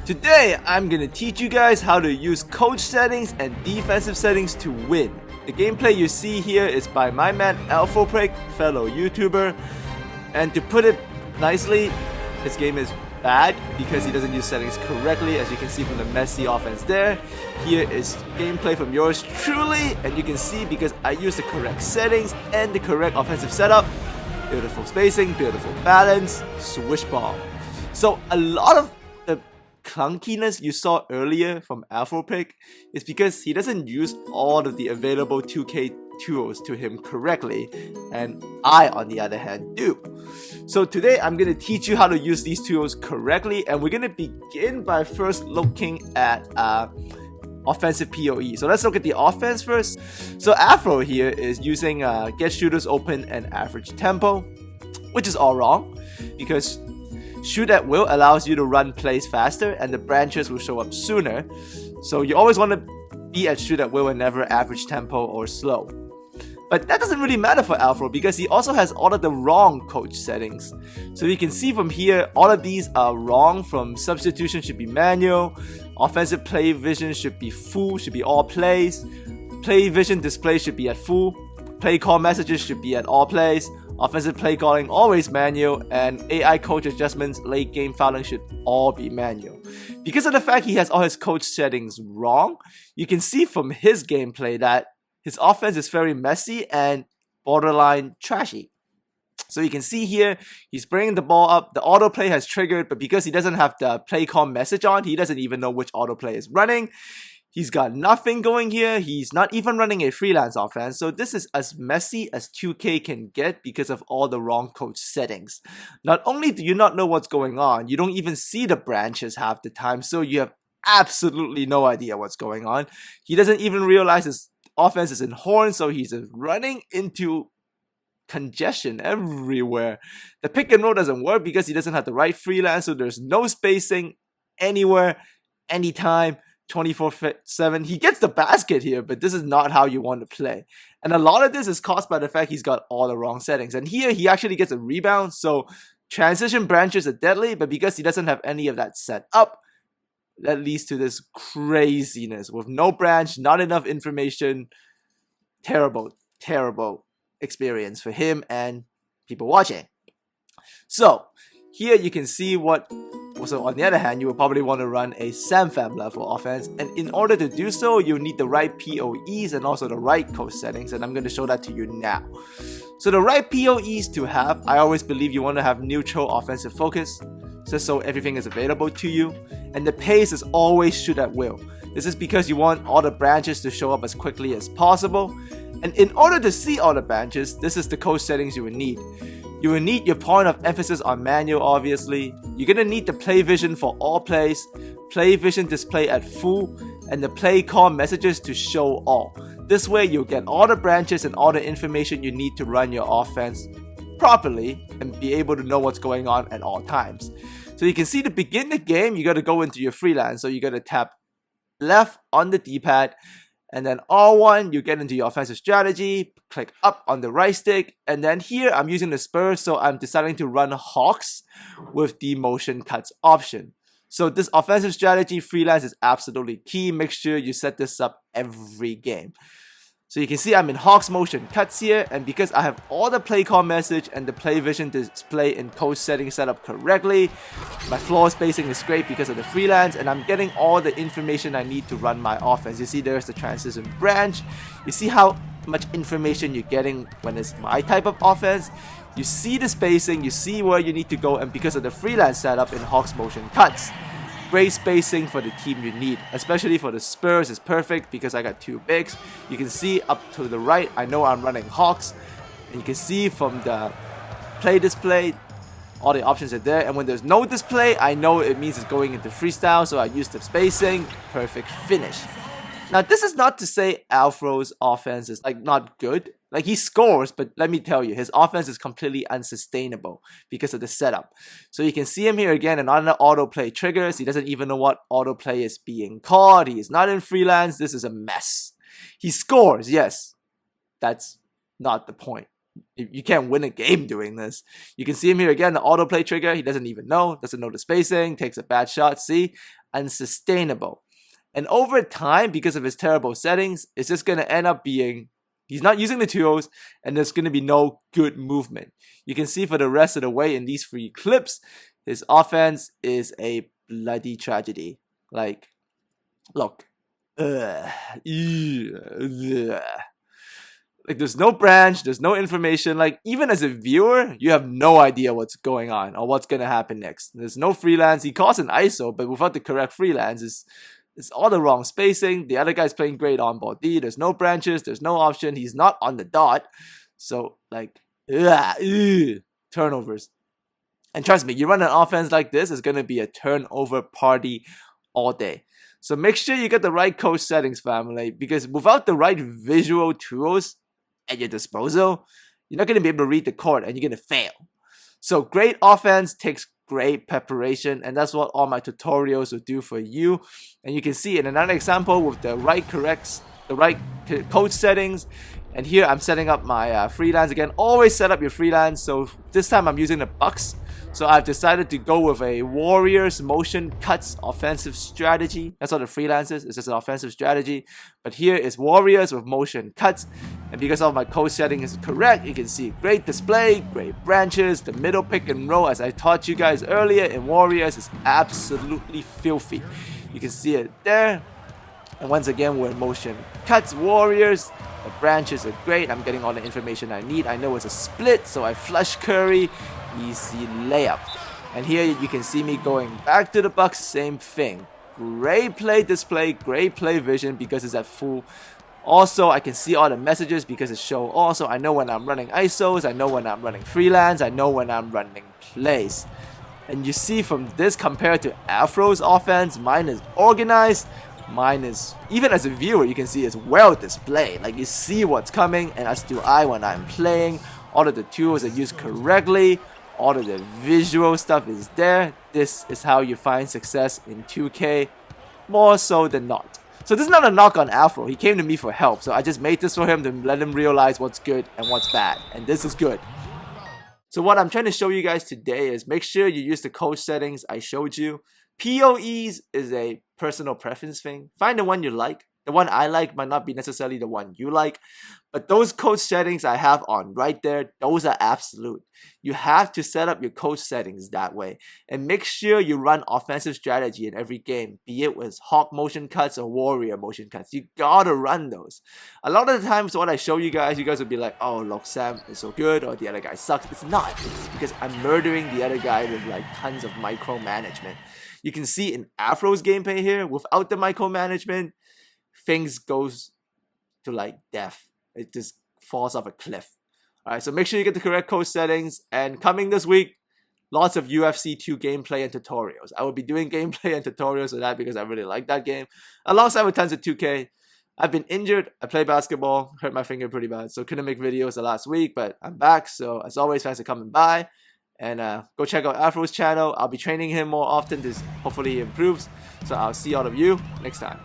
Today, I'm gonna teach you guys how to use coach settings and defensive settings to win. The gameplay you see here is by my man AVALIABLE, fellow YouTuber. And to put it nicely, his game is bad because he doesn't use settings correctly, as you can see from the messy offense there. Here is gameplay from yours truly, and you can see because I use the correct settings and the correct offensive setup. Beautiful spacing, beautiful balance, swish ball. So a lot of the clunkiness you saw earlier from AVALIABLE is because he doesn't use all of the available 2K tools to him correctly, and I, on the other hand, do. So today I'm going to teach you how to use these tools correctly, and we're going to begin by first looking at offensive PoE. So let's look at the offense first. So Afro here is using get shooters open and average tempo, which is all wrong because shoot at will allows you to run plays faster and the branches will show up sooner. So you always want to be at shoot at will and never average tempo or slow. But that doesn't really matter for Afro because he also has all of the wrong coach settings. So you can see from here, all of these are wrong. From substitution should be manual, offensive play vision should be full, should be all plays, play vision display should be at full, play call messages should be at all plays, offensive play calling always manual, and AI coach adjustments, late game fouling should all be manual. Because of the fact he has all his coach settings wrong, you can see from his gameplay that his offense is very messy and borderline trashy. So you can see here, he's bringing the ball up, the autoplay has triggered, but because he doesn't have the play call message on, he doesn't even know which autoplay is running. He's got nothing going here, he's not even running a freelance offense, so this is as messy as 2K can get because of all the wrong coach settings. Not only do you not know what's going on, you don't even see the branches half the time, so you have absolutely no idea what's going on. He doesn't even realize his offense is in horn, so he's running into congestion everywhere. The pick and roll doesn't work because he doesn't have the right freelance, so there's no spacing anywhere, anytime, 24/7. He gets the basket here, but this is not how you want to play. And a lot of this is caused by the fact he's got all the wrong settings. And here he actually gets a rebound, so transition branches are deadly, but because he doesn't have any of that set up, that leads to this craziness with no branch, not enough information. Terrible, terrible experience for him and people watching. So here you can see what. So on the other hand, you will probably want to run a Sam Pham level offense, and in order to do so, you need the right PoEs and also the right coach settings, and I'm going to show that to you now. So the right PoEs to have, I always believe you want to have neutral offensive focus, just so everything is available to you, and the pace is always shoot at will. This is because you want all the branches to show up as quickly as possible, and in order to see all the branches, this is the coach settings you will need. You will need your point of emphasis on manual, obviously. You're going to need the play vision for all plays, play vision display at full, and the play call messages to show all. This way you'll get all the branches and all the information you need to run your offense properly and be able to know what's going on at all times. So you can see to begin the game, you got to go into your freelance. So you got to tap left on the D-pad, and then R1, you get into your offensive strategy, click up on the right stick, and then here I'm using the Spurs, so I'm deciding to run Hawks with the motion cuts option. So this offensive strategy freelance is absolutely key. Make sure you set this up every game. So you can see I'm in Hawks motion cuts here, and because I have all the play call message and the play vision display in coach settings set up correctly, my floor spacing is great because of the freelance, and I'm getting all the information I need to run my offense. You see there's the transition branch. You see how much information you're getting when it's my type of offense. You see the spacing, you see where you need to go, and because of the freelance setup in Hawks motion cuts, great spacing for the team you need, especially for the Spurs is perfect because I got two bigs. You can see up to the right, I know I'm running Hawks, and you can see from the play display, all the options are there, and when there's no display, I know it means it's going into freestyle, so I use the spacing, perfect finish. Now this is not to say Afro's offense is not good. He scores, but let me tell you, his offense is completely unsustainable because of the setup. So you can see him here again, and on the autoplay triggers, he doesn't even know what autoplay is being called. He is not in freelance. This is a mess. He scores, yes. That's not the point. You can't win a game doing this. You can see him here again, the autoplay trigger. He doesn't even know, doesn't know the spacing, takes a bad shot. See, unsustainable. And over time, because of his terrible settings, it's just going to end up being he's not using the tools, and there's going to be no good movement. You can see for the rest of the way in these 3 clips, his offense is a bloody tragedy. Like, look. Like, there's no branch, there's no information. Like, even as a viewer, you have no idea what's going on or what's going to happen next. There's no freelance. He calls an ISO, but without the correct freelance, it's all the wrong spacing. The other guy's playing great on ball D. There's no branches. There's no option. He's not on the dot. So, like, turnovers. And trust me, you run an offense like this, it's going to be a turnover party all day. So make sure you get the right coach settings, family, because without the right visual tools at your disposal, you're not going to be able to read the court and you're going to fail. So great offense takes great preparation, and that's what all my tutorials will do for you. And you can see in another example with the right coach settings. And here I'm setting up my freelance again. Always set up your freelance. So this time I'm using the Bucks. So I've decided to go with a Warriors motion cuts offensive strategy. That's what the freelance is. It's just an offensive strategy. But here is Warriors with motion cuts. And because all my code setting is correct, you can see great display, great branches, the middle pick and roll, as I taught you guys earlier in Warriors, is absolutely filthy. You can see it there. And once again, we're in motion cuts Warriors. The branches are great. I'm getting all the information I need. I know it's a split, so I flush Curry. Easy layup. And here you can see me going back to the Bucks. Same thing. Great play display, great play vision because it's at full. Also, I can see all the messages because it's show also. I know when I'm running ISOs. I know when I'm running freelance. I know when I'm running plays. And you see from this compared to Afro's offense, mine is organized. Mine is, even as a viewer, you can see it's well displayed. Like, you see what's coming, and as do I when I'm playing. All of the tools are used correctly. All of the visual stuff is there. This is how you find success in 2K, more so than not. So this is not a knock on Afro. He came to me for help, so I just made this for him to let him realize what's good and what's bad. And this is good. So what I'm trying to show you guys today is make sure you use the coach settings I showed you. POEs is a personal preference thing. Find the one you like. The one I like might not be necessarily the one you like, but those coach settings I have on right there, those are absolute. You have to set up your coach settings that way and make sure you run offensive strategy in every game, be it with Hawk motion cuts or Warrior motion cuts. You gotta run those. A lot of the times what I show you guys will be like, oh look, Sam is so good or the other guy sucks. It's not. It's because I'm murdering the other guy with like tons of micromanagement. You can see in Afro's gameplay here, without the micromanagement, things goes to like death. It just falls off a cliff. Alright, so make sure you get the correct coach settings. And coming this week, lots of UFC 2 gameplay and tutorials. I will be doing gameplay and tutorials of that because I really like that game. Alongside with tons of 2K. I've been injured. I play basketball. Hurt my finger pretty bad. So couldn't make videos the last week. But I'm back. So as always, thanks for coming by. And go check out Afro's channel. I'll be training him more often. This hopefully he improves. So I'll see all of you next time.